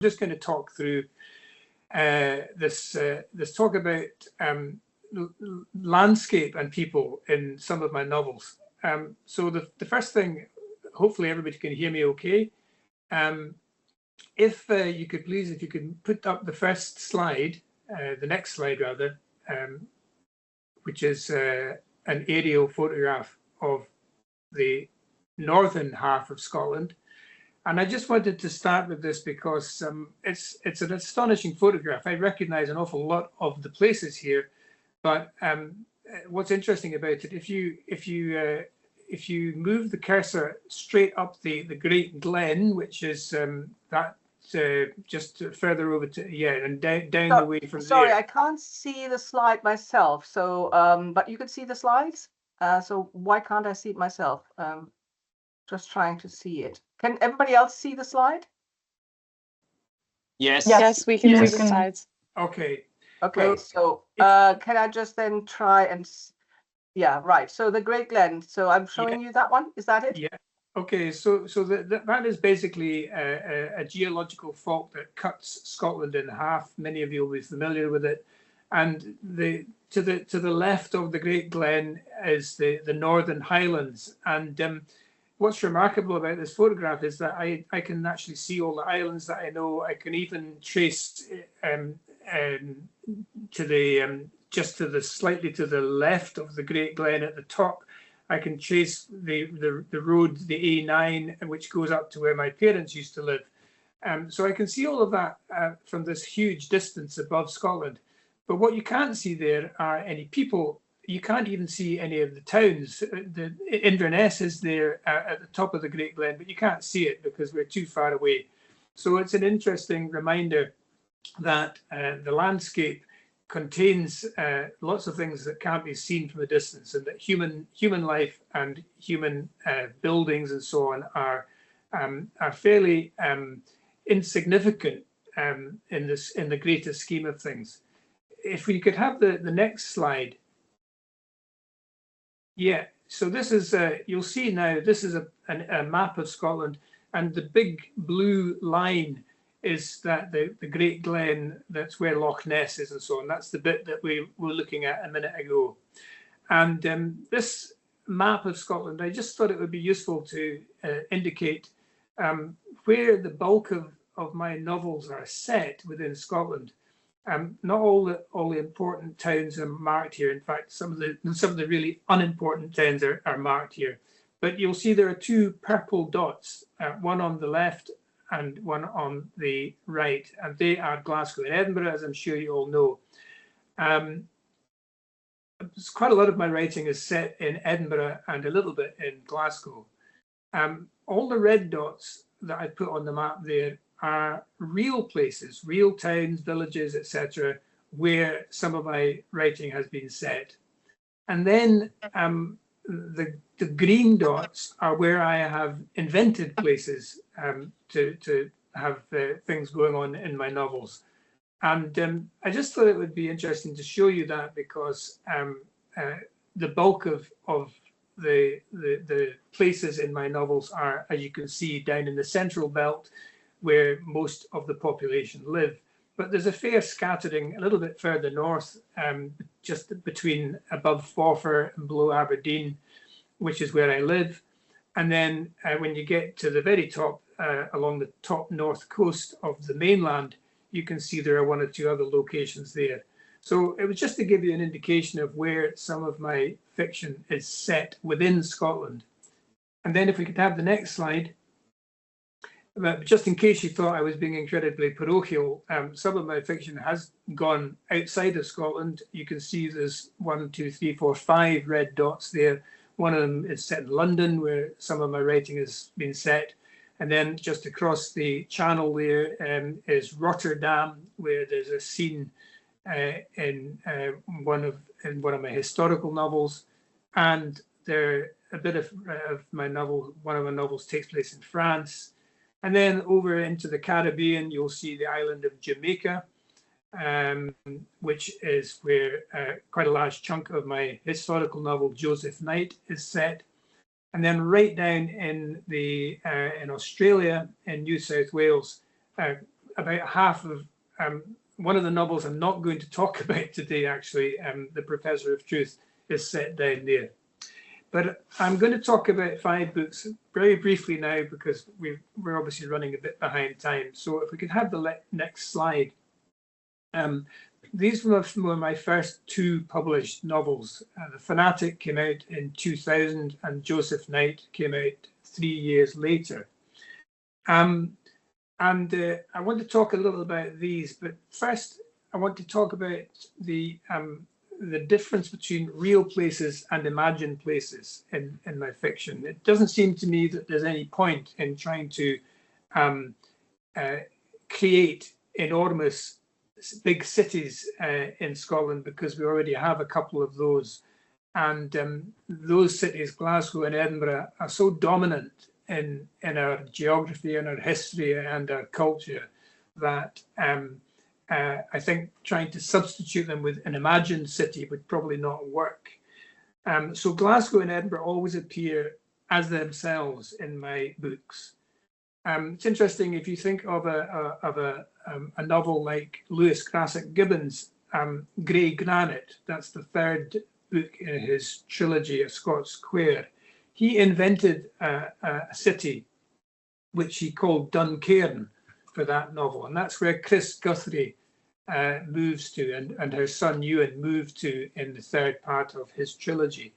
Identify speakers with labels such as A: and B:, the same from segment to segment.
A: just going to talk through this talk about landscape and people in some of my novels. So the first thing, hopefully everybody can hear me okay. If you could please, if you could put up the first slide, the next slide rather, which is an aerial photograph of the northern half of Scotland. And I just wanted to start with this because it's an astonishing photograph. I recognize an awful lot of the places here, but what's interesting about it, if you move the cursor straight up the Great Glen, which is that just further over to and down the way from
B: sorry,
A: there.
B: I can't see the slide myself. So, but you can see the slides. So why can't I see it myself? Just trying to see it. Can everybody else see the slide?
C: Yes.
D: Yes, we can see the slides.
A: Okay.
B: Okay, well, so can I just then try and, yeah, right. So the Great Glen. So I'm showing you that one. Is that it?
A: Yeah. Okay. So that is basically a geological fault that cuts Scotland in half. Many of you will be familiar with it. And to the left of the Great Glen is the Northern Highlands. And what's remarkable about this photograph is that I can actually see all the islands that I know. I can even trace to the just to the slightly to the left of the Great Glen at the top. I can trace the road, the A9, which goes up to where my parents used to live. So I can see all of that from this huge distance above Scotland. But what you can't see there are any people. You can't even see any of the towns. The Inverness is there at the top of the Great Glen, but you can't see it because we're too far away. So it's an interesting reminder that the landscape contains lots of things that can't be seen from a distance, and that human life and human buildings and so on are fairly insignificant in the greater scheme of things. If we could have the next slide. Yeah, so this is, you'll see now, this is a map of Scotland, and the big blue line is that the Great Glen, that's where Loch Ness is and so on. That's the bit that we were looking at a minute ago. And this map of Scotland, I just thought it would be useful to indicate where the bulk of my novels are set within Scotland. Not all the important towns are marked here. In fact, some of the really unimportant towns are marked here. But you'll see there are two purple dots, one on the left and one on the right, and they are Glasgow and Edinburgh, as I'm sure you all know. Quite a lot of my writing is set in Edinburgh and a little bit in Glasgow. All the red dots that I put on the map there are real places, real towns, villages, etc., where some of my writing has been set. And then the green dots are where I have invented places to have things going on in my novels. And I just thought it would be interesting to show you that, because the bulk of the places in my novels are, as you can see, down in the central belt, where most of the population live. But there's a fair scattering a little bit further north, just between above Forfar and below Aberdeen, which is where I live. And then when you get to the very top, along the top north coast of the mainland, you can see there are one or two other locations there. So it was just to give you an indication of where some of my fiction is set within Scotland. And then if we could have the next slide. But just in case you thought I was being incredibly parochial, some of my fiction has gone outside of Scotland. You can see there's 1, 2, 3, 4, 5 red dots there. One of them is set in London, where some of my writing has been set. And then just across the channel there is Rotterdam, where there's a scene in one of my historical novels. And there a bit of my novel, one of my novels takes place in France. And then over into the Caribbean, you'll see the island of Jamaica, which is where quite a large chunk of my historical novel, Joseph Knight, is set. And then right down in Australia, in New South Wales, about half of one of the novels I'm not going to talk about today, actually, The Professor of Truth, is set down there. But I'm going to talk about 5 books very briefly now, because we're obviously running a bit behind time. So if we could have the next slide. These were my first 2 published novels. The Fanatic came out in 2000 and Joseph Knight came out 3 years later. I want to talk a little about these, but first I want to talk about the difference between real places and imagined places in my fiction. It doesn't seem to me that there's any point in trying to create enormous big cities in Scotland, because we already have a couple of those. And those cities, Glasgow and Edinburgh, are so dominant in our geography and our history and our culture that I think trying to substitute them with an imagined city would probably not work. So Glasgow and Edinburgh always appear as themselves in my books. It's interesting, if you think of a novel like Lewis Grassic Gibbon's Grey Granite, that's the 3rd book in his trilogy, A Scots Square. He invented a city which he called Duncairn for that novel, and that's where Chris Guthrie moves to, and her son Ewan moved to in the 3rd part of his trilogy.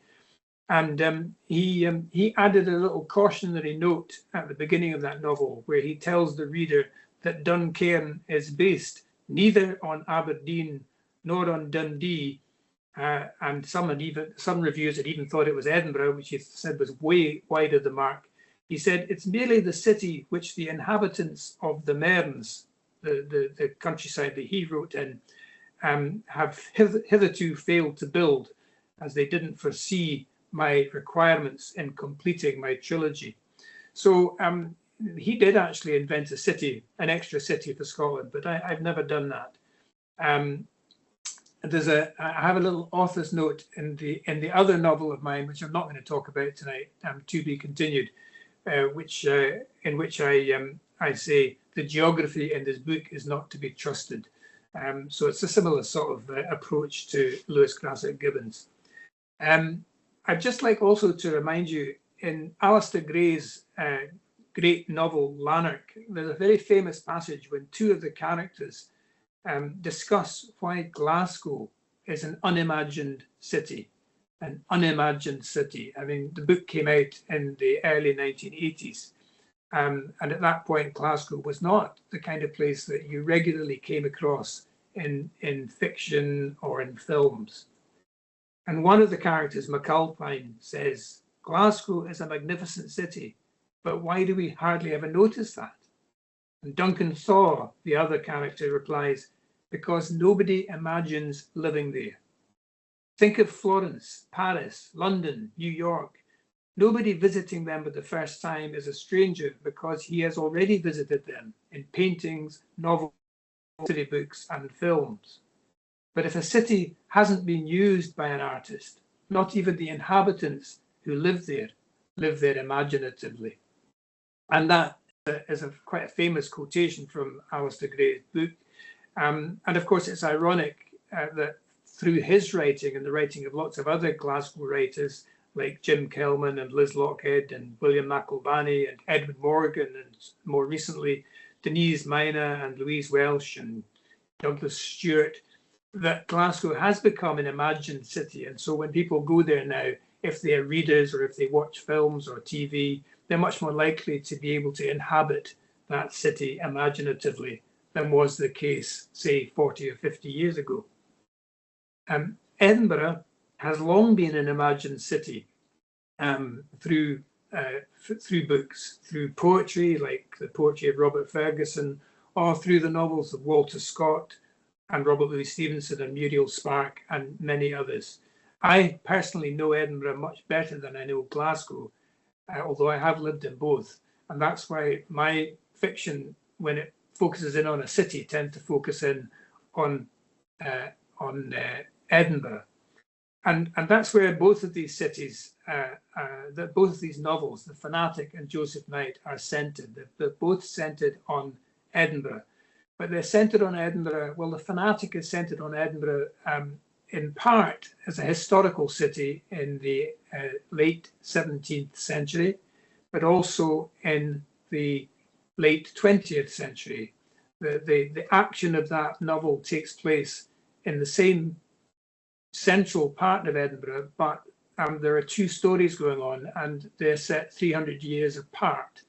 A: And he added a little cautionary note at the beginning of that novel, where he tells the reader that Duncairn is based neither on Aberdeen nor on Dundee, and some reviews had even thought it was Edinburgh, which he said was way wide of the mark. He said it's merely the city which the inhabitants of the Mearns, the countryside that he wrote in, have hitherto failed to build, as they didn't foresee my requirements in completing my trilogy. So he did actually invent a city, an extra city for Scotland, but I've never done that. I have a little author's note in the other novel of mine, which I'm not going to talk about tonight, To Be Continued, in which I say the geography in this book is not to be trusted. So it's a similar sort of approach to Lewis Grassic Gibbon's. I'd just like also to remind you, in Alistair Gray's great novel Lanark, there's a very famous passage when 2 of the characters discuss why Glasgow is an unimagined city. An unimagined city. I mean, the book came out in the early 1980s, and at that point, Glasgow was not the kind of place that you regularly came across in fiction or in films. And one of the characters, McAlpine, says, Glasgow is a magnificent city, but why do we hardly ever notice that? And Duncan Thaw, the other character, replies, because nobody imagines living there. Think of Florence, Paris, London, New York. Nobody visiting them for the first time is a stranger, because he has already visited them in paintings, novels, city books, and films. But if a city hasn't been used by an artist, not even the inhabitants who live there imaginatively. And that is quite a famous quotation from Alistair Gray's book. And of course, it's ironic that through his writing and the writing of lots of other Glasgow writers like Jim Kelman and Liz Lockhead and William McIlvanney and Edward Morgan, and more recently Denise Mina and Louise Welsh and Douglas Stewart, that Glasgow has become an imagined city. And so when people go there now, if they're readers or if they watch films or TV, they're much more likely to be able to inhabit that city imaginatively than was the case, say, 40 or 50 years ago. Edinburgh has long been an imagined city through books, through poetry, like the poetry of Robert Ferguson, or through the novels of Walter Scott and Robert Louis Stevenson and Muriel Spark and many others. I personally know Edinburgh much better than I know Glasgow, although I have lived in both. And that's why my fiction, when it focuses in on a city, tends to focus in on Edinburgh. And that's where both of these cities, both of these novels, The Fanatic and Joseph Knight, are centered. They're both centered on Edinburgh. but they're centred on Edinburgh. Well, the Fanatic is centred on Edinburgh in part as a historical city in the late 17th century, but also in the late 20th century. The action of that novel takes place in the same central part of Edinburgh, but there are two stories going on, and they're set 300 years apart.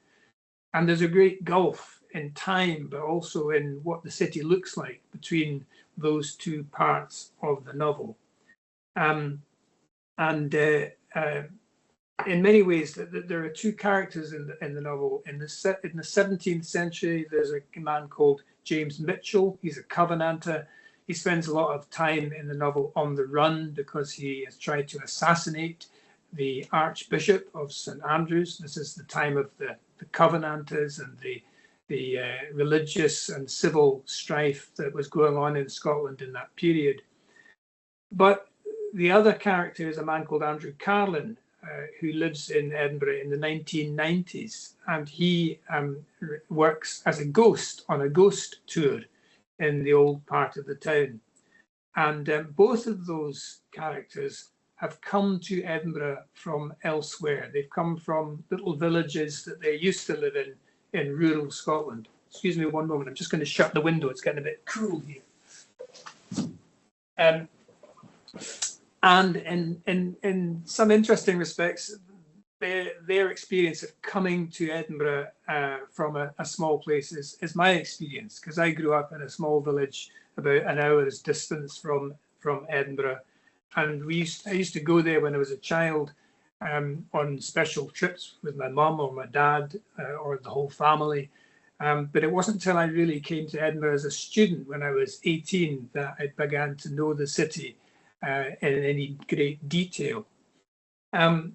A: And there's a great gulf in time, but also in what the city looks like between those two parts of the novel. In many ways, there are two characters in the novel. In the 17th century, there's a man called James Mitchell. He's a Covenanter. He spends a lot of time in the novel on the run because he has tried to assassinate the Archbishop of St Andrews. This is the time of the Covenanters and the religious and civil strife that was going on in Scotland in that period. But the other character is a man called Andrew Carlin, who lives in Edinburgh in the 1990s, and he works as a ghost on a ghost tour in the old part of the town. And both of those characters have come to Edinburgh from elsewhere. They've come from little villages that they used to live in rural Scotland. Excuse me one moment, I'm just going to shut the window, it's getting a bit cool here. And in some interesting respects, their experience of coming to Edinburgh from a small place is my experience, because I grew up in a small village about an hour's distance from Edinburgh, and I used to go there when I was a child on special trips with my mum or my dad or the whole family. But it wasn't until I really came to Edinburgh as a student when I was 18 that I began to know the city in any great detail.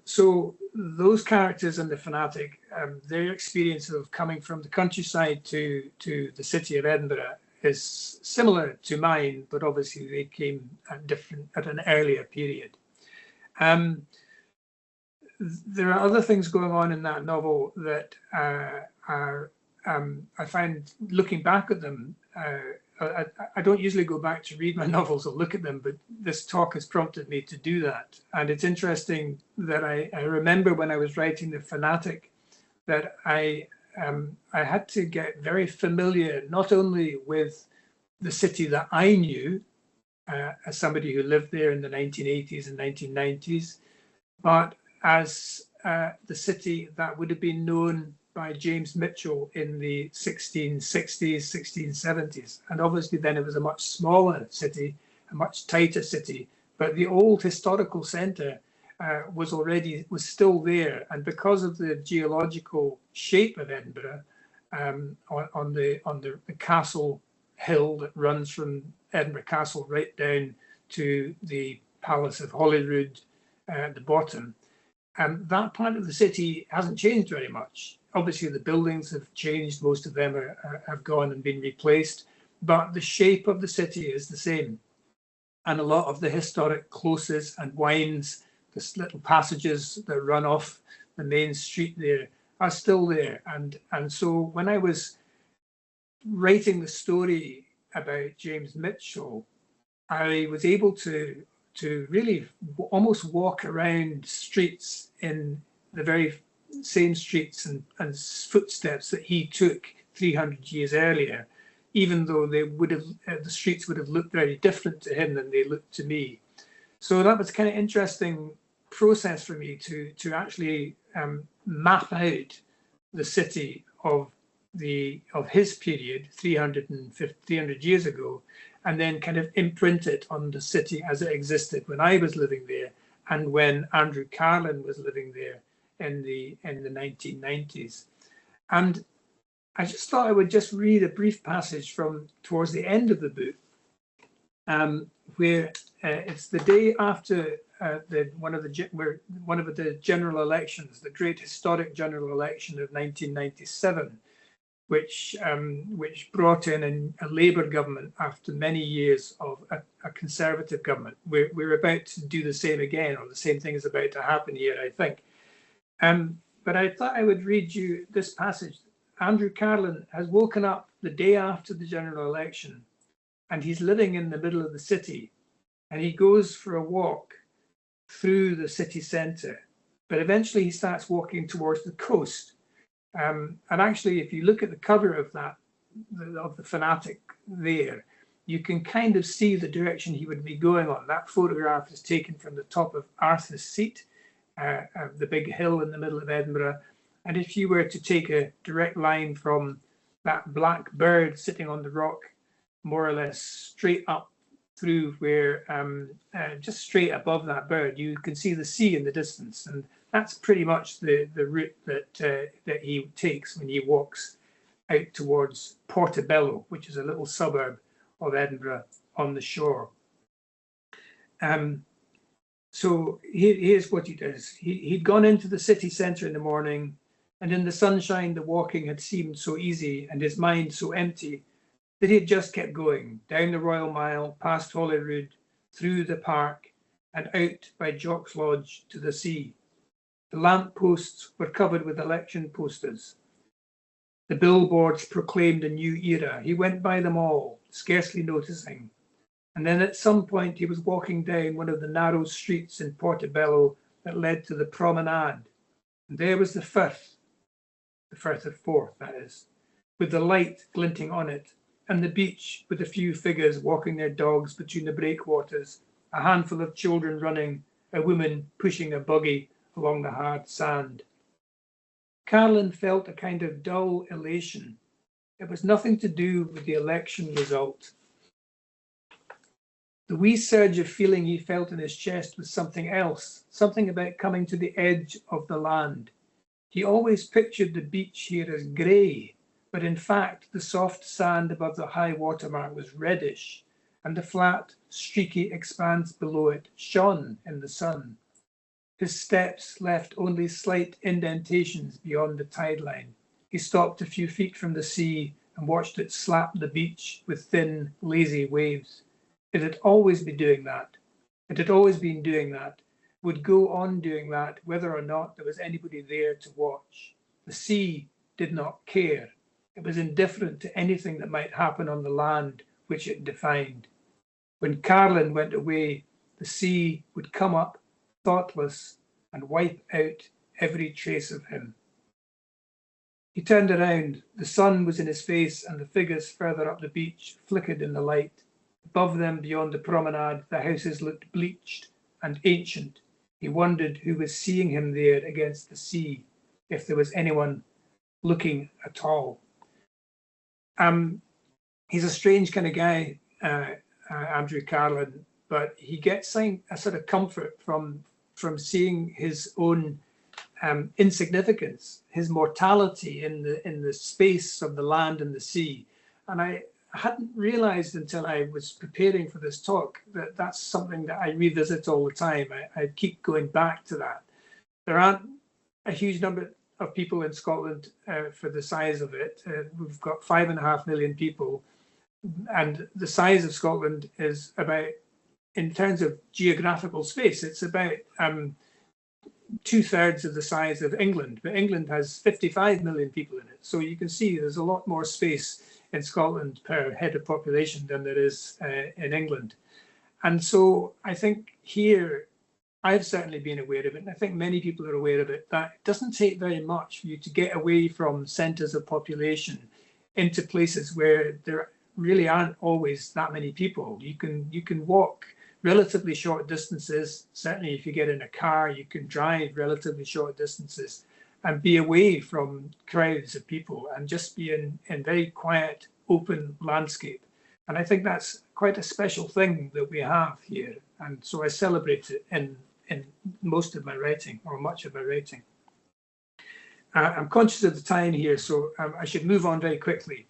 A: So those characters in the Fanatic, their experience of coming from the countryside to the city of Edinburgh is similar to mine, but obviously they came at an earlier period. There are other things going on in that novel that I find, looking back at them, I don't usually go back to read my novels or look at them, but this talk has prompted me to do that. And it's interesting that I remember when I was writing The Fanatic that I had to get very familiar, not only with the city that I knew as somebody who lived there in the 1980s and 1990s, but as the city that would have been known by James Mitchell in the 1660s, 1670s. And obviously then it was a much smaller city, a much tighter city, but the old historical centre was still there. And because of the geological shape of Edinburgh, on the castle hill that runs from Edinburgh Castle right down to the Palace of Holyrood at the bottom, that part of the city hasn't changed very much. Obviously, the buildings have changed. Most of them have gone and been replaced, but the shape of the city is the same. And a lot of the historic closes and wynds, the little passages that run off the main street there, are still there. And so when I was writing the story about James Mitchell, I was able to really almost walk around streets in the very same streets and footsteps that he took 300 years earlier, even though they would have the streets would have looked very different to him than they looked to me. So that was kind of interesting process for me to actually map out the city of his period 300 years ago, and then kind of imprint it on the city as it existed when I was living there and when Andrew Carlin was living there in the 1990s. And I just thought I would just read a brief passage from towards the end of the book, where it's the day after one of the general elections, the great historic general election of 1997, which brought in a Labour government after many years of a Conservative government. We're about to do the same again, or the same thing is about to happen here, I think. But I thought I would read you this passage. Andrew Carlin has woken up the day after the general election, and he's living in the middle of the city, and he goes for a walk through the city centre, but eventually he starts walking towards the coast. And actually, if you look at the cover of that, of the Fanatic there, you can kind of see the direction he would be going on. That photograph is taken from the top of Arthur's Seat, the big hill in the middle of Edinburgh. And if you were to take a direct line from that black bird sitting on the rock, more or less straight up through where, just straight above that bird, you can see the sea in the distance. And that's pretty much the route that he takes when he walks out towards Portobello, which is a little suburb of Edinburgh on the shore. So here's what he does. He'd gone into the city centre in the morning, and in the sunshine the walking had seemed so easy and his mind so empty that he had just kept going, down the Royal Mile, past Holyrood, through the park, and out by Jock's Lodge to the sea. The lamp posts were covered with election posters. The billboards proclaimed a new era. He went by them all, scarcely noticing. And then at some point he was walking down one of the narrow streets in Portobello that led to the promenade. And there was the Firth of Forth, that is, with the light glinting on it, and the beach with a few figures walking their dogs between the breakwaters, a handful of children running, a woman pushing a buggy along the hard sand. Caroline felt a kind of dull elation. It was nothing to do with the election result. The wee surge of feeling he felt in his chest was something else, something about coming to the edge of the land. He always pictured the beach here as grey, but in fact the soft sand above the high water mark was reddish, and the flat, streaky expanse below it shone in the sun. His steps left only slight indentations beyond the tide line. He stopped a few feet from the sea and watched it slap the beach with thin, lazy waves. It had always been doing that. It had always been doing that. Would go on doing that whether or not there was anybody there to watch. The sea did not care. It was indifferent to anything that might happen on the land which it defined. When Caroline went away, the sea would come up, thoughtless, and wipe out every trace of him. He turned around. The sun was in his face, and the figures further up the beach flickered in the light. Above them, beyond the promenade, the houses looked bleached and ancient. He wondered who was seeing him there against the sea, if there was anyone looking at all. He's a strange kind of guy, Andrew Carlin, but he gets a sort of comfort from seeing his own insignificance, his mortality in the space of the land and the sea. And I hadn't realized until I was preparing for this talk that that's something that I revisit all the time. I keep going back to that. There aren't a huge number of people in Scotland for the size of it. We've got 5.5 million people, and the size of Scotland is about, in terms of geographical space, it's about 2/3 of the size of England, but England has 55 million people in it. So you can see there's a lot more space in Scotland per head of population than there is in England. And so I think here, I've certainly been aware of it, and I think many people are aware of it, that it doesn't take very much for you to get away from centres of population into places where there really aren't always that many people. You can walk relatively short distances. Certainly if you get in a car, you can drive relatively short distances and be away from crowds of people and just be in very quiet, open landscape. And I think that's quite a special thing that we have here. And so I celebrate it in most of my writing, or much of my writing. I'm conscious of the time here, so I should move on very quickly.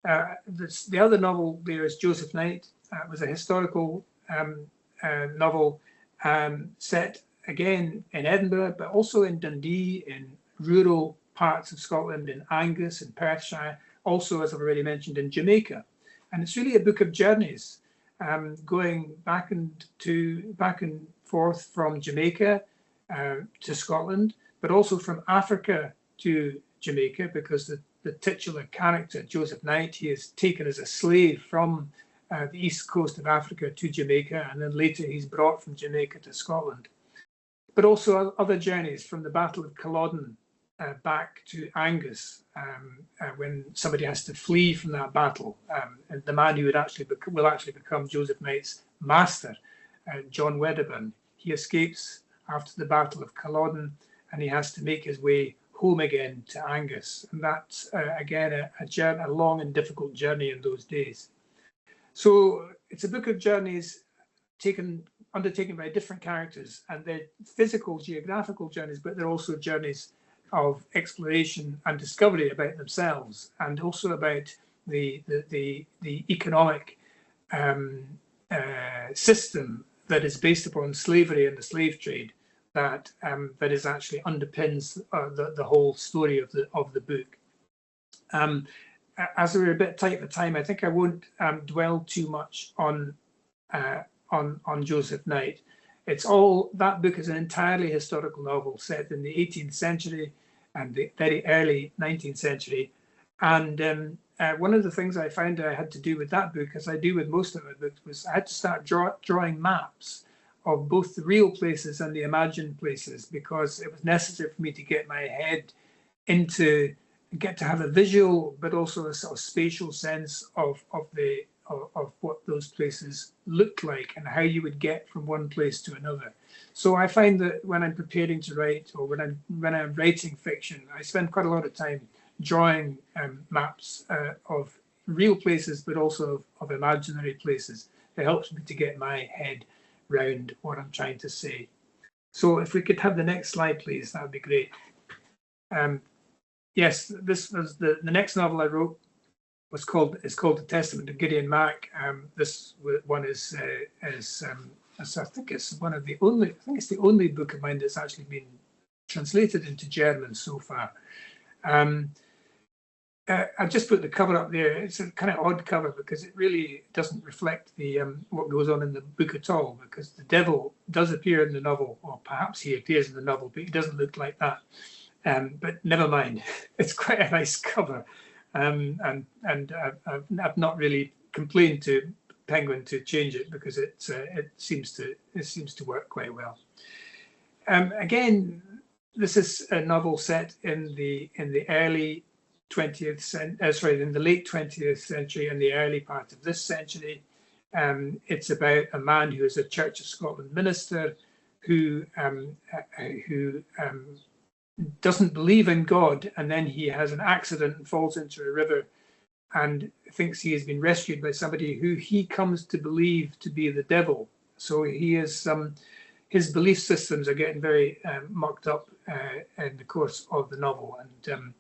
A: The other novel there is Joseph Knight. It was a historical novel set again in Edinburgh, but also in Dundee, in rural parts of Scotland, in Angus and Perthshire, also, as I've already mentioned, in Jamaica. And it's really a book of journeys, going back and forth from Jamaica to Scotland, but also from Africa to Jamaica, because the titular character, Joseph Knight. He is taken as a slave from the east coast of Africa to Jamaica, and then later he's brought from Jamaica to Scotland. But also other journeys, from the Battle of Culloden back to Angus, when somebody has to flee from that battle, and the man who will actually become Joseph Knight's master, John Wedderburn, he escapes after the Battle of Culloden, and he has to make his way home again to Angus. And that's, again, a long and difficult journey in those days. So it's a book of journeys undertaken by different characters, and they're physical, geographical journeys, but they're also journeys of exploration and discovery about themselves, and also about the economic system that is based upon slavery and the slave trade that is actually underpins the whole story of the book. As we're a bit tight for time, I think I won't dwell too much on Joseph Knight. That book is an entirely historical novel set in the 18th century and the very early 19th century. And one of the things I found I had to do with that book, as I do with most of my books, was I had to start drawing maps of both the real places and the imagined places, because it was necessary for me to get my head get to have a visual, but also a sort of spatial sense of what those places looked like and how you would get from one place to another. So I find that when I'm preparing to write, or when I'm writing fiction, I spend quite a lot of time drawing maps of real places, but also of imaginary places. It helps me to get my head round what I'm trying to say. So if we could have the next slide, please, that would be great. Yes, this was the next novel I wrote is called The Testament of Gideon Mack. This one is I think it's one of the only, I think it's the only book of mine that's actually been translated into German so far. I've just put the cover up there. It's a kind of odd cover because it really doesn't reflect the what goes on in the book at all, because the devil does appear in the novel, or perhaps he appears in the novel, but he doesn't look like that. But never mind, it's quite a nice cover. And I've not really complained to Penguin to change it, because it seems to work quite well. Again, this is a novel set in the early 20th century, in the late 20th century and the early part of this century. It's about a man who is a Church of Scotland minister who doesn't believe in God, and then he has an accident and falls into a river and thinks he has been rescued by somebody who he comes to believe to be the devil. So he is his belief systems are getting very mucked up in the course of the novel, and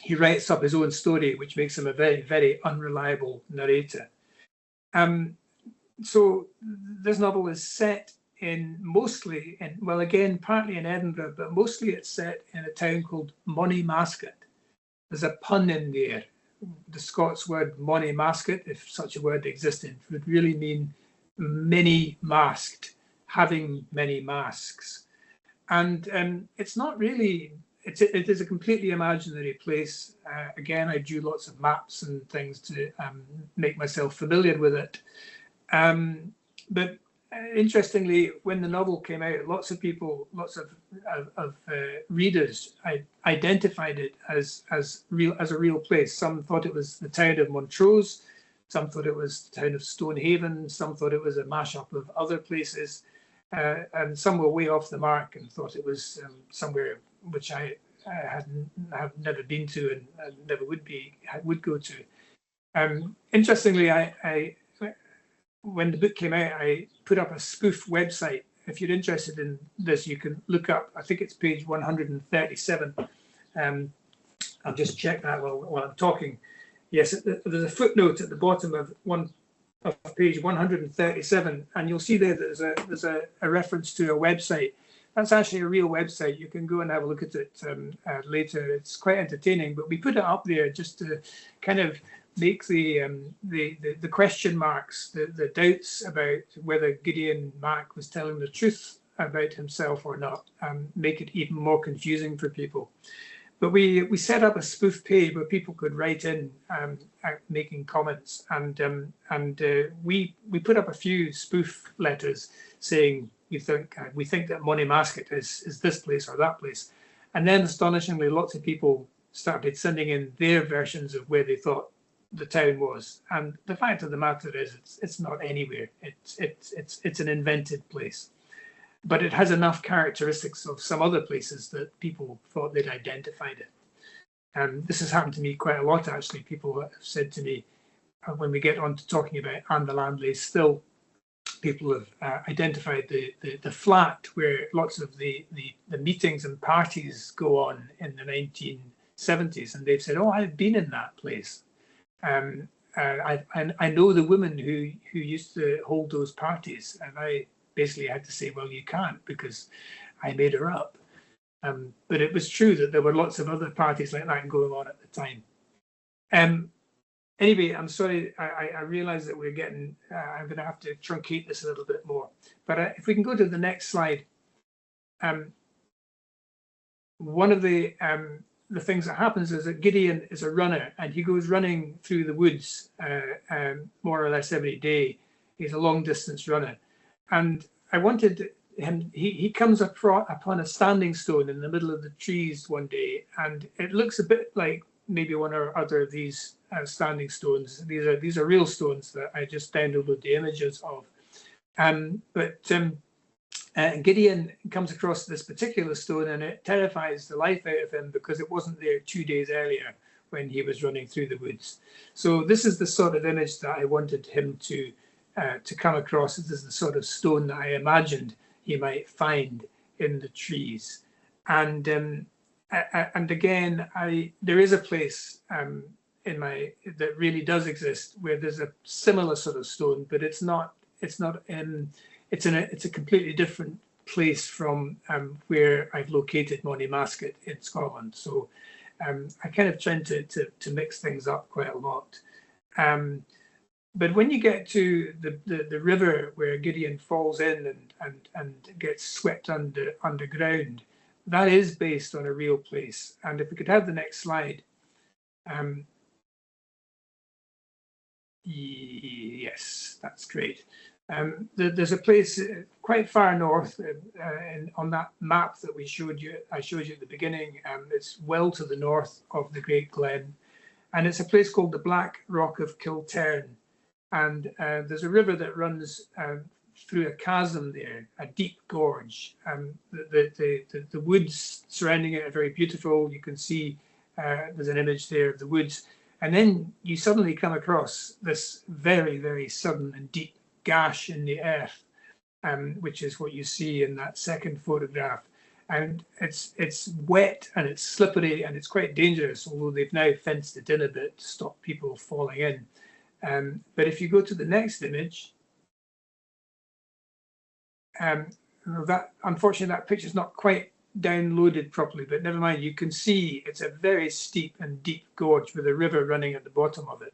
A: he writes up his own story, which makes him a very, very unreliable narrator. So this novel is set mostly in, well, again, partly in Edinburgh, but mostly it's set in a town called Monymasket. There's a pun in there. The Scots word Monymasket, if such a word existed, would really mean many masked, having many masks. And it's not really, it is a completely imaginary place. Again, I drew lots of maps and things to make myself familiar with it. But interestingly, when the novel came out, lots of people, lots of readers, identified it as a real place. Some thought it was the town of Montrose, some thought it was the town of Stonehaven, some thought it was a mashup of other places, and some were way off the mark and thought it was somewhere which I have never been to and never would go to. Interestingly, when the book came out, I put up a spoof website. If you're interested in this, you can look up, I think it's page 137. I'll just check that while I'm talking. Yes, there's a footnote at the bottom of page 137, and you'll see there that there's a reference to a website. That's actually a real website. You can go and have a look at it later. It's quite entertaining, but we put it up there just to kind of make the question marks, the doubts about whether Gideon Mack was telling the truth about himself or not, make it even more confusing for people. But we set up a spoof page where people could write in making comments, and we put up a few spoof letters saying we think that Monymasket is this place or that place, and then astonishingly lots of people started sending in their versions of where they thought the town was. And the fact of the matter is, it's not anywhere. It's an invented place. But it has enough characteristics of some other places that people thought they'd identified it. And this has happened to me quite a lot, actually. People have said to me, when we get on to talking about And the Landlays still, people have identified the flat where lots of the meetings and parties go on in the 1970s. And they've said, oh, I've been in that place. I know the woman who used to hold those parties. And I basically had to say, well, you can't because I made her up. But it was true that there were lots of other parties like that going on at the time. Anyway, I'm sorry, I realize that we're getting, I'm going to have to truncate this a little bit more. But if we can go to the next slide. One of the things that happens is that Gideon is a runner, and he goes running through the woods more or less every day. He's a long distance runner. And I wanted him, he comes upon a standing stone in the middle of the trees one day, and it looks a bit like maybe one or other of these standing stones. These are real stones that I just downloaded the images of. Gideon comes across this particular stone, and it terrifies the life out of him because it wasn't there 2 days earlier when he was running through the woods. So this is the sort of image that I wanted him to come across. This is the sort of stone that I imagined he might find in the trees. And again, there is a place that really does exist where there's a similar sort of stone, but it's a completely different place from where I've located Monymasket in Scotland. So I kind of trying to mix things up quite a lot. But when you get to the river where Gideon falls in and gets swept underground, that is based on a real place. And if we could have the next slide. Yes, that's great. There's a place quite far north on that map that I showed you at the beginning. It's well to the north of the Great Glen, and it's a place called the Black Rock of Kiltern. And there's a river that runs through a chasm there, a deep gorge. The woods surrounding it are very beautiful. You can see there's an image there of the woods. And then you suddenly come across this very, very sudden and deep gash in the earth, which is what you see in that second photograph. And it's wet and it's slippery and it's quite dangerous, although they've now fenced it in a bit to stop people falling in. But if you go to the next image, unfortunately that picture's not quite downloaded properly, but never mind, you can see it's a very steep and deep gorge with a river running at the bottom of it.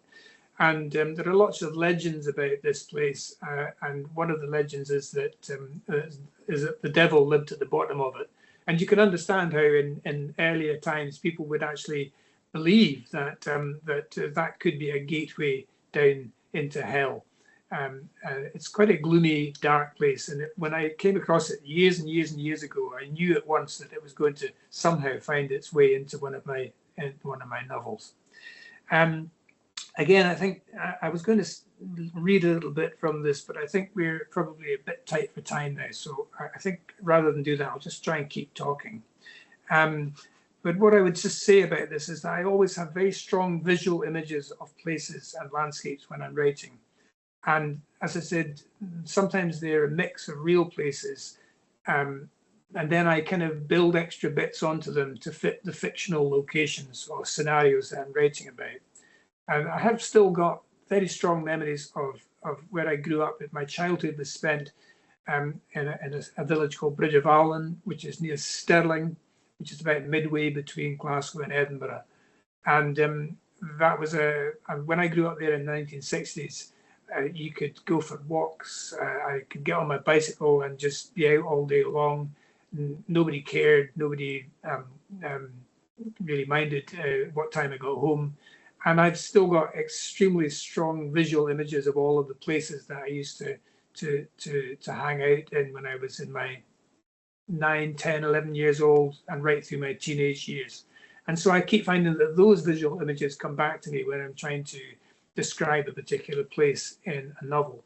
A: And there are lots of legends about this place, and one of the legends is that the devil lived at the bottom of it. And you can understand how in earlier times people would actually believe that that could be a gateway down into hell. It's quite a gloomy, dark place, and when I came across it years and years and years ago, I knew at once that it was going to somehow find its way into one of my novels. Again, I think I was going to read a little bit from this, but I think we're probably a bit tight for time now. So I think rather than do that, I'll just try and keep talking. But what I would just say about this is that I always have very strong visual images of places and landscapes when I'm writing. And as I said, sometimes they're a mix of real places. And then I kind of build extra bits onto them to fit the fictional locations or scenarios that I'm writing about. And I have still got very strong memories of where I grew up. My childhood was spent in a village called Bridge of Allen, which is near Stirling, which is about midway between Glasgow and Edinburgh. And that was when I grew up there in the 1960s, you could go for walks. I could get on my bicycle and just be out all day long. Nobody cared. Nobody really minded what time I got home. And I've still got extremely strong visual images of all of the places that I used to hang out in when I was in my 9, 10, 11 years old and right through my teenage years. And so I keep finding that those visual images come back to me when I'm trying to describe a particular place in a novel.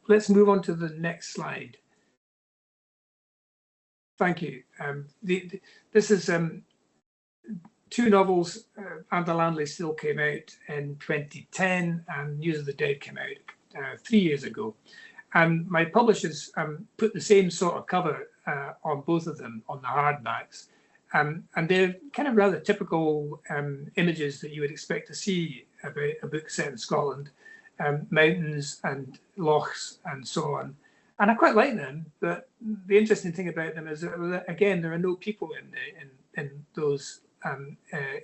A: Let's move on to the next slide. Thank you. This is two novels. And the Landley Still came out in 2010, and News of the Dead came out 3 years ago. And my publishers put the same sort of cover on both of them on the hardbacks. And they're kind of rather typical images that you would expect to see about a book set in Scotland, mountains and lochs and so on. And I quite like them, but the interesting thing about them is that, again, there are no people in those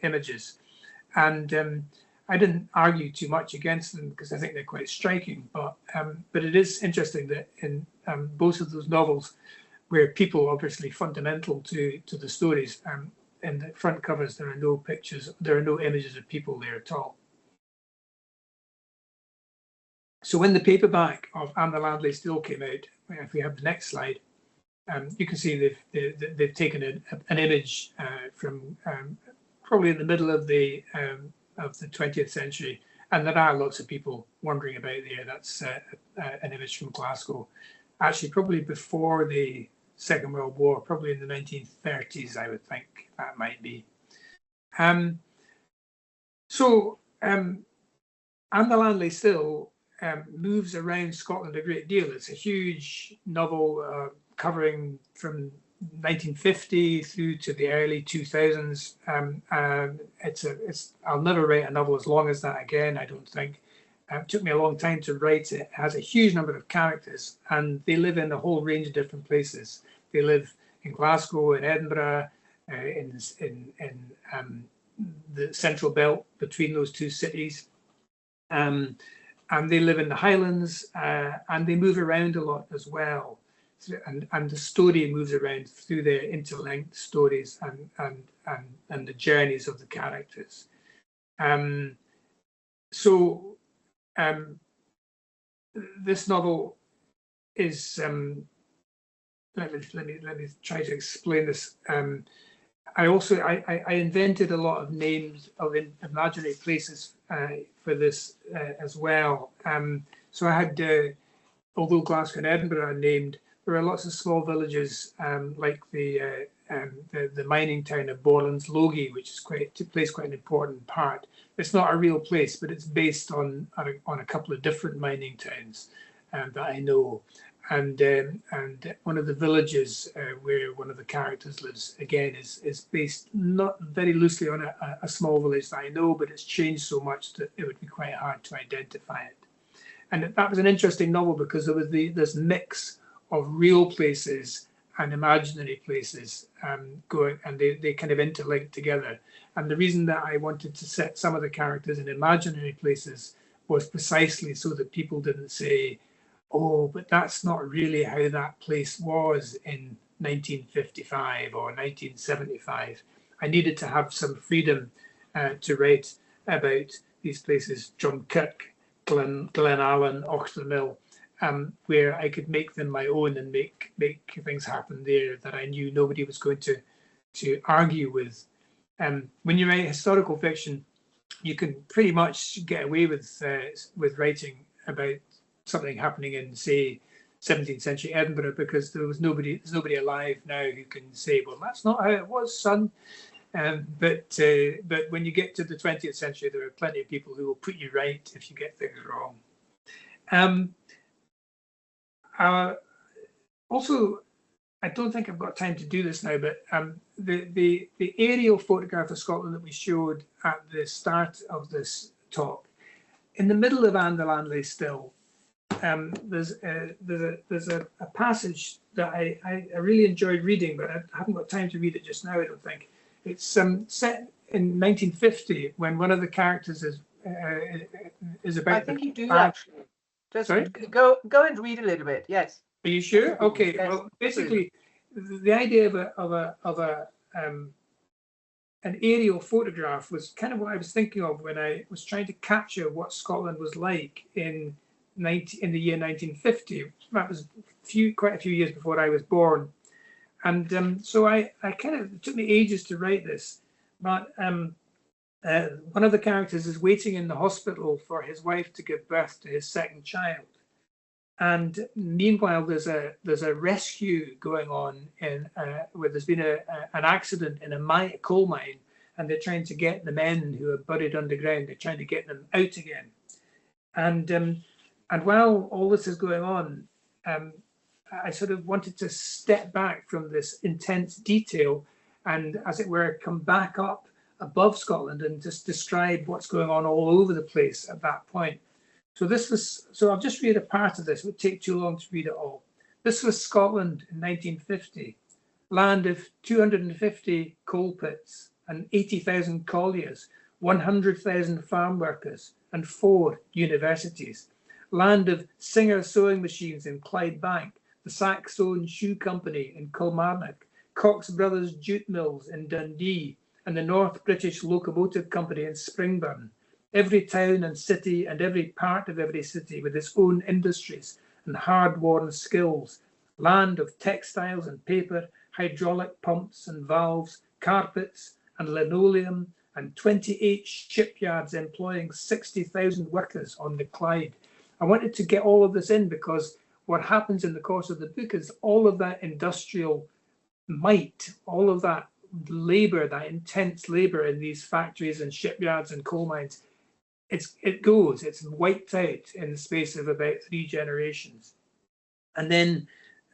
A: images. And I didn't argue too much against them because I think they're quite striking. But it is interesting that in both of those novels, where people are obviously fundamental to the stories, in the front covers there are no pictures, there are no images of people there at all. So when the paperback of And the Landley Still came out, if we have the next slide, you can see they've taken an image from probably in the middle of the 20th century, and there are lots of people wandering about there. That's an image from Glasgow, actually probably before the Second World War, probably in the 1930s, I would think that might be. And the Landley Still moves around Scotland a great deal. It's a huge novel covering from 1950 through to the early 2000s. I'll never write a novel as long as that again, I don't think. It took me a long time to write it. It has a huge number of characters, and they live in a whole range of different places. They live in Glasgow, in Edinburgh, in the central belt between those two cities. And they live in the Highlands, and they move around a lot as well. And the story moves around through their interlinked stories and the journeys of the characters. This novel is let me try to explain this. I invented a lot of names of imaginary places for this as well. So I had, although Glasgow and Edinburgh are named, there are lots of small villages like the mining town of Borland's Logie, which plays quite an important part. It's not a real place, but it's based on a couple of different mining towns that I know. And one of the villages where one of the characters lives, again, is based not very loosely on a small village that I know, but it's changed so much that it would be quite hard to identify it. And that was an interesting novel because there was this mix of real places and imaginary places going, and they kind of interlinked together. And the reason that I wanted to set some of the characters in imaginary places was precisely so that people didn't say, oh, but that's not really how that place was in 1955 or 1975. I needed to have some freedom to write about these places, Drumkirk, Glenallen, Auchtermill, where I could make them my own and make things happen there that I knew nobody was going to argue with. When you write historical fiction, you can pretty much get away with writing about something happening in, say, 17th century Edinburgh, because there's nobody alive now who can say, well, that's not how it was, son. But when you get to the 20th century, there are plenty of people who will put you right if you get things wrong. Also, I don't think I've got time to do this now, but the aerial photograph of Scotland that we showed at the start of this talk, in the middle of And the Landley Still, there's a passage that I really enjoyed reading, but I haven't got time to read it just now, I don't think. It's set in 1950 when one of the characters is about. I
B: think you do actually. Just
A: Sorry?
B: Go and read a little bit. Yes.
A: Are you sure? Okay.
B: Yes.
A: Well, basically, the idea of a an aerial photograph was kind of what I was thinking of when I was trying to capture what Scotland was like in the year 1950. That was quite a few years before I was born. And so I kind of, it took me ages to write this, but one of the characters is waiting in the hospital for his wife to give birth to his second child. And meanwhile, there's a rescue going on where there's been an accident in a coal mine, and they're trying to get the men who are buried underground. They're trying to get them out again. And while all this is going on, I sort of wanted to step back from this intense detail and, as it were, come back up above Scotland and just describe what's going on all over the place at that point. So I'll just read a part of this. It would take too long to read it all. This was Scotland in 1950, land of 250 coal pits and 80,000 colliers, 100,000 farm workers and 4 universities. Land of Singer sewing machines in Clydebank, the Saxon Shoe Company in Kilmarnock, Cox Brothers jute mills in Dundee, and the North British Locomotive Company in Springburn. Every town and city and every part of every city with its own industries and hard-won skills. Land of textiles and paper, hydraulic pumps and valves, carpets and linoleum, and 28 shipyards employing 60,000 workers on the Clyde. I wanted to get all of this in because what happens in the course of the book is all of that industrial might, all of that labor, that intense labor in these factories and shipyards and coal mines, it's wiped out in the space of about 3 generations. And then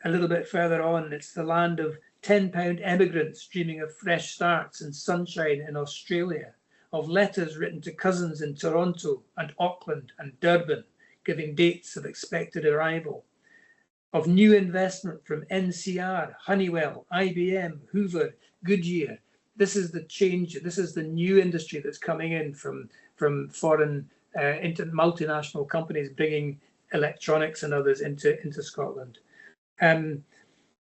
A: a little bit further on, it's the land of £10 emigrants dreaming of fresh starts and sunshine in Australia, of letters written to cousins in Toronto and Auckland and Durban, giving dates of expected arrival, of new investment from NCR, Honeywell, IBM, Hoover, Goodyear. This is the change. This is the new industry that's coming in from foreign into multinational companies bringing electronics and others into Scotland.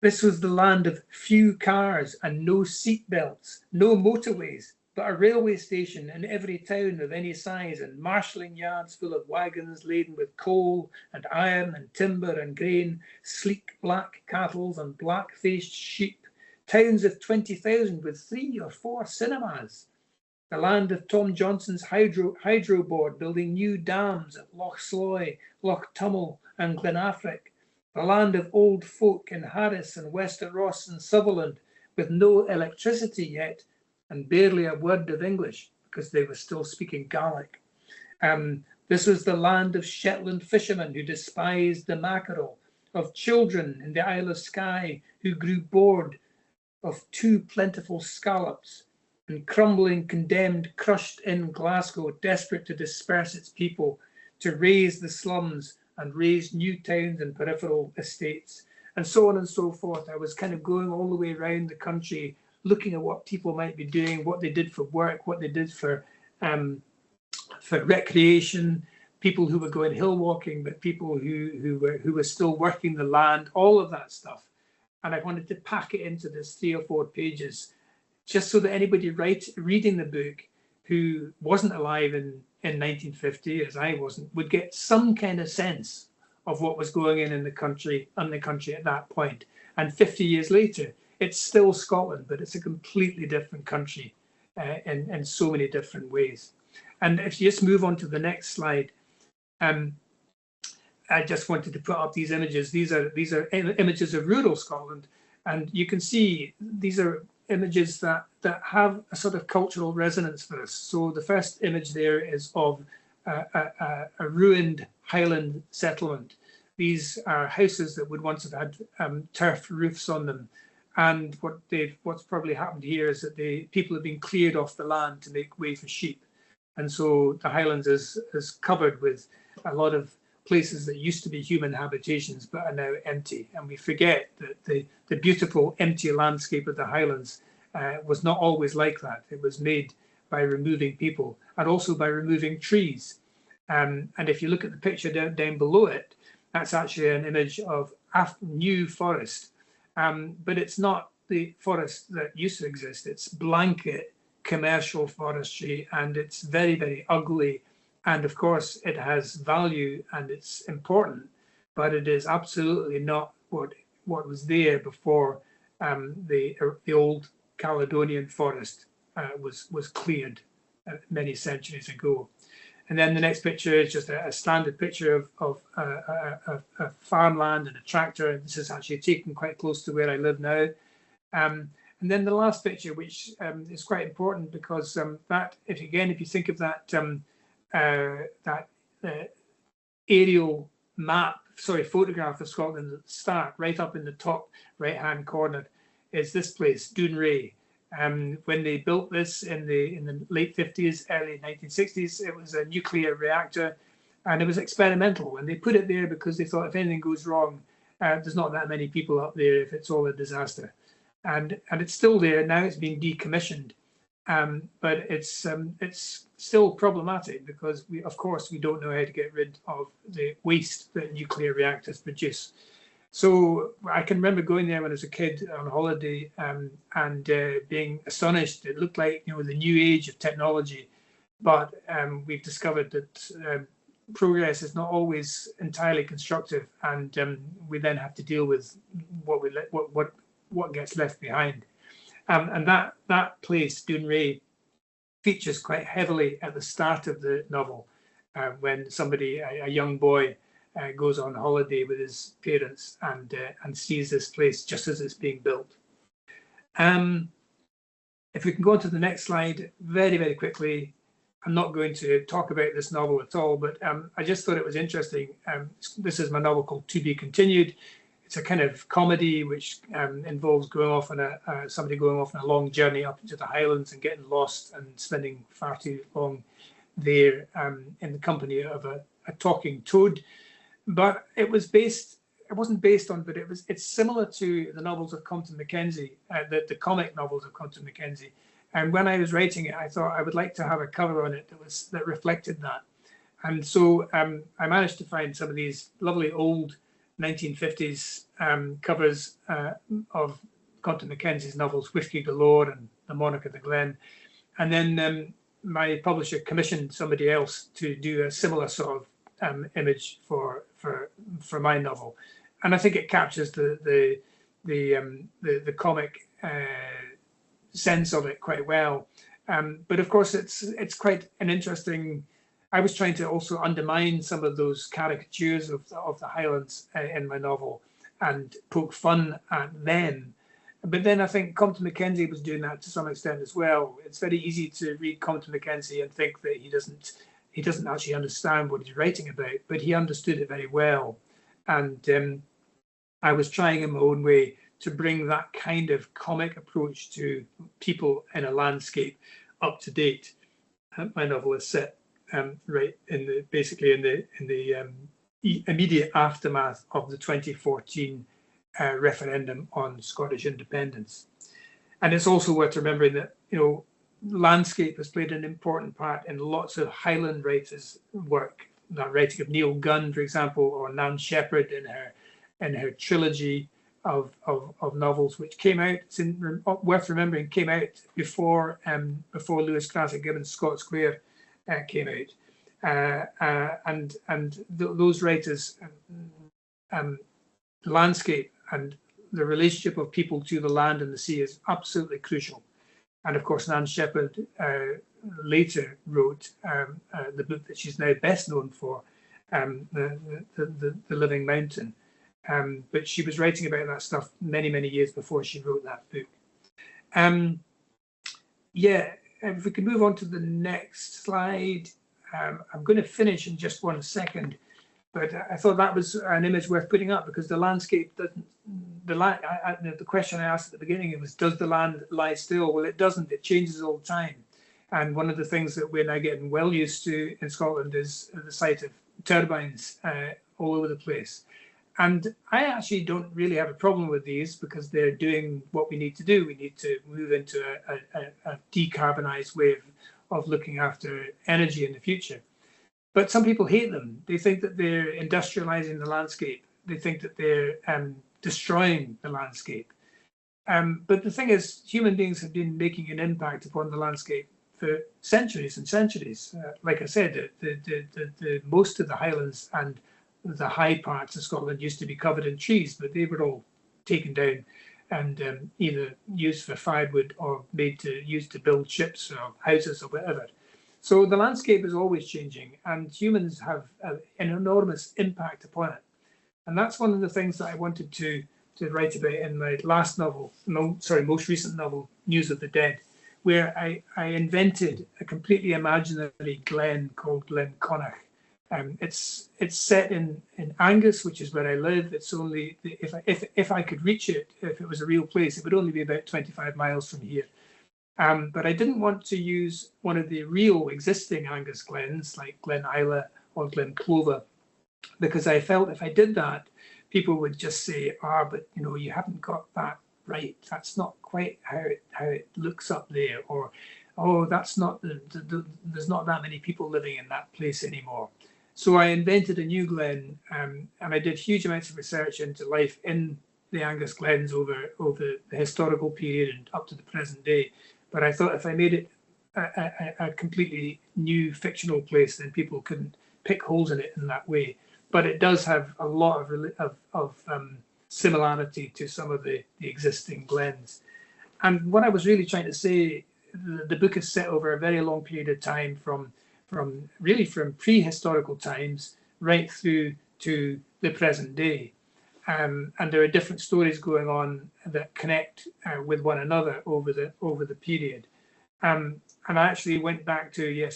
A: This was the land of few cars and no seat belts, no motorways, but a railway station in every town of any size and marshalling yards full of wagons laden with coal and iron and timber and grain, sleek black cattle and black-faced sheep, towns of 20,000 with 3 or 4 cinemas. The land of Tom Johnson's hydro board building new dams at Loch Sloy, Loch Tummel and Glenafric. The land of old folk in Harris and Wester Ross and Sutherland with no electricity yet and barely a word of English because they were still speaking Gaelic. This was the land of Shetland fishermen who despised the mackerel, of children in the Isle of Skye who grew bored of too plentiful scallops, and crumbling, condemned, crushed in Glasgow, desperate to disperse its people, to raise the slums and raise new towns and peripheral estates, and so on and so forth. I was kind of going all the way around the country, looking at what people might be doing, what they did for work, what they did for recreation, people who were going hill walking, but people who were still working the land, all of that stuff. And I wanted to pack it into this 3 or 4 pages, just so that anybody reading the book who wasn't alive in 1950, as I wasn't, would get some kind of sense of what was going on in the country at that point. And 50 years later, it's still Scotland, but it's a completely different country in so many different ways. And if you just move on to the next slide, I just wanted to put up these images. These are images of rural Scotland, and you can see these are images that have a sort of cultural resonance for us. So the first image there is of a ruined Highland settlement. These are houses that would once have had turf roofs on them. And what's probably happened here is that people have been cleared off the land to make way for sheep. And so the Highlands is covered with a lot of places that used to be human habitations but are now empty. And we forget that the beautiful empty landscape of the Highlands was not always like that. It was made by removing people and also by removing trees. And if you look at the picture down below it, that's actually an image of new forest. But it's not the forest that used to exist. It's blanket commercial forestry, and it's very, very ugly. And of course, it has value and it's important, but it is absolutely not what was there before the old Caledonian forest was cleared many centuries ago. And then the next picture is just a standard picture of a farmland and a tractor. This is actually taken quite close to where I live now. And then the last picture, which is quite important, because that, if you think of that aerial photograph of Scotland at the start, right up in the top right-hand corner, is this place, Dundee. When they built this in the late 50s, early 1960s, it was a nuclear reactor, and it was experimental. And they put it there because they thought if anything goes wrong, there's not that many people up there if it's all a disaster. And it's still there now. It's being decommissioned, but it's still problematic because of course we don't know how to get rid of the waste that nuclear reactors produce. So I can remember going there when I was a kid on holiday and being astonished. It looked like, you know, the new age of technology, but we've discovered that progress is not always entirely constructive, and we then have to deal with what gets left behind. And that place, Dundee, features quite heavily at the start of the novel, when somebody, a young boy, goes on holiday with his parents and sees this place just as it's being built. If we can go on to the next slide very, very quickly. I'm not going to talk about this novel at all, but I just thought it was interesting. This is my novel called To Be Continued. It's a kind of comedy which involves going off on somebody going off on a long journey up into the Highlands and getting lost and spending far too long there in the company of a talking toad. But it wasn't based on, but it's similar to the novels of Compton Mackenzie, the comic novels of Compton Mackenzie. And when I was writing it, I thought I would like to have a cover on it that reflected that. And so I managed to find some of these lovely old 1950s covers of Compton Mackenzie's novels, Whiskey Galore and The Monarch of the Glen. And then my publisher commissioned somebody else to do a similar sort of image for my novel, and I think it captures the comic sense of it quite well. But of course, it's quite an interesting. I was trying to also undermine some of those caricatures of the Highlands in my novel and poke fun at them. But then I think Compton Mackenzie was doing that to some extent as well. It's very easy to read Compton Mackenzie and think that he doesn't actually understand what he's writing about, but he understood it very well. And I was trying in my own way to bring that kind of comic approach to people in a landscape up to date. My novel is set right in the immediate aftermath of the 2014 referendum on Scottish independence. And it's also worth remembering that, you know, landscape has played an important part in lots of Highland writers' work. The writing of Neil Gunn, for example, or Nan Shepherd in her trilogy of novels, which came out, worth remembering, came out before Lewis Classic Gibbon's Scott Square came out, and those writers, landscape and the relationship of people to the land and the sea is absolutely crucial. And of course, Nan Shepherd later wrote the book that she's now best known for, the Living Mountain. But she was writing about that stuff many, many years before she wrote that book. Yeah, if we can move on to the next slide. I'm going to finish in just 1 second, but I thought that was an image worth putting up because the landscape doesn't. The question I asked at the beginning was, does the land lie still? Well, it doesn't. It changes all the time. And one of the things that we're now getting well used to in Scotland is the sight of turbines all over the place. And I actually don't really have a problem with these because they're doing what we need to do. We need to move into a decarbonised way of looking after energy in the future. But some people hate them. They think that they're industrialising the landscape. They think that they're destroying the landscape. But the thing is, human beings have been making an impact upon the landscape for centuries and centuries. Like I said, the most of the Highlands and the high parts of Scotland used to be covered in trees, but they were all taken down and either used for firewood or used to build ships or houses or whatever. So the landscape is always changing, and humans have an enormous impact upon it. And that's one of the things that I wanted to write about in my last novel, most recent novel, News of the Dead, where I invented a completely imaginary glen called Glen Connacht. It's set in Angus, which is where I live. It's only, if I could reach it, if it was a real place, it would only be about 25 miles from here. But I didn't want to use one of the real existing Angus glens like Glen Isla or Glen Clover, because I felt if I did that, people would just say, but you haven't got that right. That's not quite how it looks up there, or that's not there's not that many people living in that place anymore. So I invented a new glen, and I did huge amounts of research into life in the Angus glens over the historical period and up to the present day. But I thought if I made it a completely new fictional place, then people couldn't pick holes in it in that way. But it does have a lot of similarity to some of the existing glens. And what I was really trying to say, the book is set over a very long period of time, from prehistorical times right through to the present day. And there are different stories going on that connect with one another over the period. And I actually went back to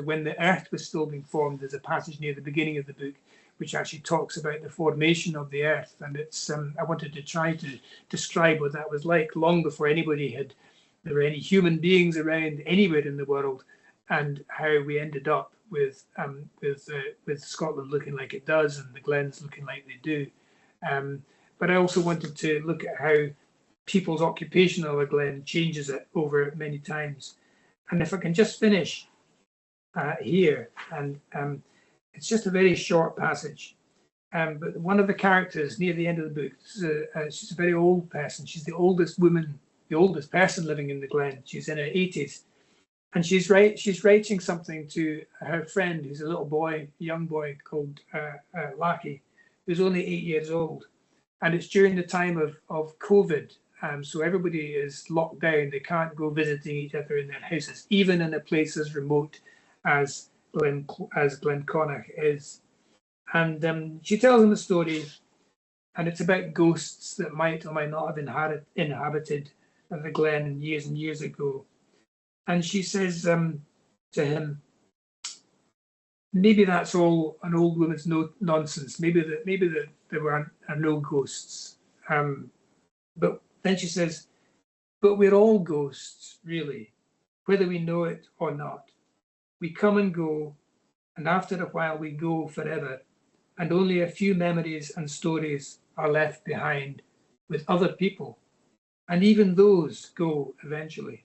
A: when the Earth was still being formed. There's a passage near the beginning of the book which actually talks about the formation of the Earth, and it's I wanted to try to describe what that was like long before there were any human beings around anywhere in the world, and how we ended up with Scotland looking like it does and the glens looking like they do. But I also wanted to look at how people's occupation of a glen changes it over many times. And if I can just finish here, and it's just a very short passage, but one of the characters near the end of the book, she's a very old person. She's the oldest person living in the glen. She's in her 80s. And she's writing something to her friend, who's a young boy called Lachy, who's only 8 years old. And it's during the time of COVID. So everybody is locked down. They can't go visiting each other in their houses, even in a place as remote as Glen Connacht is. And she tells him a story, and it's about ghosts that might or might not have inhabited the glen years and years ago. And she says to him, maybe that's all an old woman's nonsense. Maybe there are no ghosts. But then she says, but we're all ghosts, really, whether we know it or not. We come and go, and after a while we go forever, and only a few memories and stories are left behind with other people, and even those go eventually.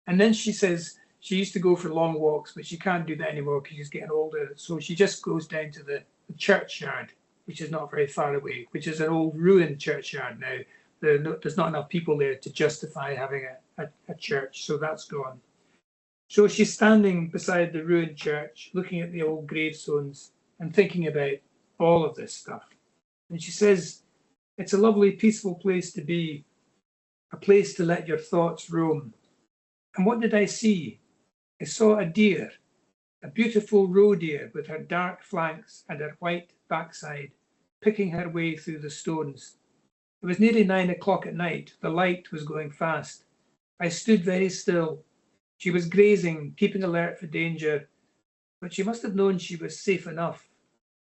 A: And then she says she used to go for long walks, but she can't do that anymore because she's getting older. So she just goes down to the churchyard, which is not very far away, which is an old ruined churchyard now. There's not enough people there to justify having a church, so that's gone. So she's standing beside the ruined church, looking at the old gravestones and thinking about all of this stuff. And she says, it's a lovely, peaceful place to be, a place to let your thoughts roam. And what did I see? I saw a deer, a beautiful roe deer with her dark flanks and her white backside, picking her way through the stones. It was nearly 9 o'clock at night. The light was going fast. I stood very still. She was grazing, keeping alert for danger, but she must have known she was safe enough.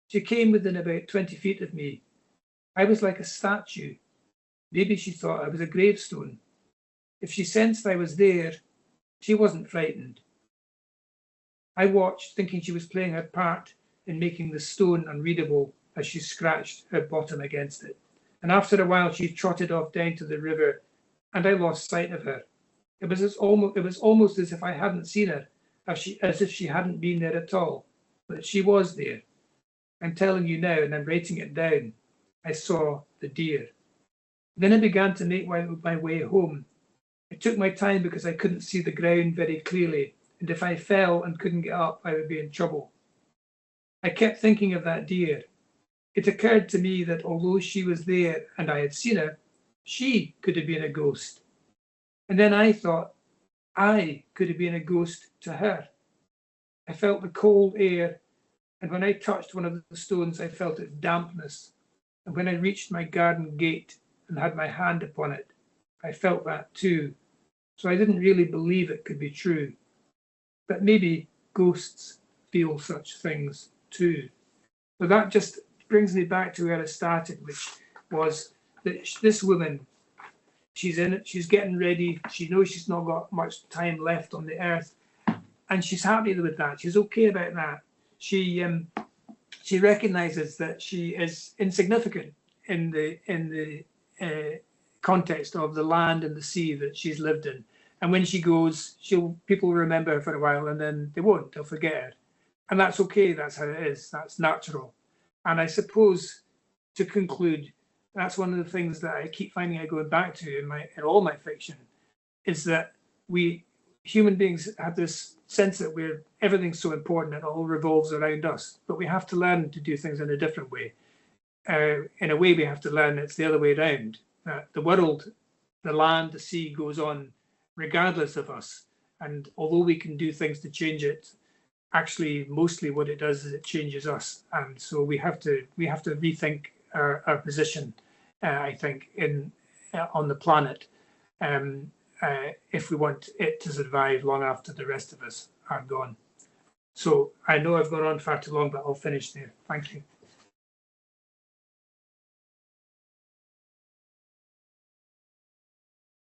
A: She came within about 20 feet of me. I was like a statue. Maybe she thought I was a gravestone. If she sensed I was there, she wasn't frightened. I watched, thinking she was playing her part in making the stone unreadable as she scratched her bottom against it. And after a while, she trotted off down to the river, and I lost sight of her. It was almost as if I hadn't seen her, as if she hadn't been there at all. But she was there. I'm telling you now, and I'm writing it down. I saw the deer. Then I began to make my way home. I took my time because I couldn't see the ground very clearly, and if I fell and couldn't get up, I would be in trouble. I kept thinking of that deer. It occurred to me that although she was there and I had seen her, she could have been a ghost. And then I thought I could have been a ghost to her. I felt the cold air, and when I touched one of the stones, I felt its dampness. And when I reached my garden gate and had my hand upon it, I felt that too. So I didn't really believe it could be true. But maybe ghosts feel such things too. So that just brings me back to where I started, which was that this woman, she's in it, she's getting ready, she knows she's not got much time left on the earth, and she's happy with that. She's okay about that. She recognizes that she is insignificant in the context of the land and the sea that she's lived in. And when she goes, people will remember her for a while, and then they won't. They'll forget her, and that's okay. That's how it is. That's natural. And I suppose, to conclude, that's one of the things that I keep finding I go back to in all my fiction, is that we human beings have this sense that everything's so important, it all revolves around us. But we have to learn to do things in a different way. In a way, we have to learn it's the other way around. The world, the land, the sea goes on regardless of us. And although we can do things to change it, actually, mostly what it does is it changes us. And so we have to rethink our position, I think, on the planet, if we want it to survive long after the rest of us are gone. So I know I've gone on far too long, but I'll finish there. Thank you.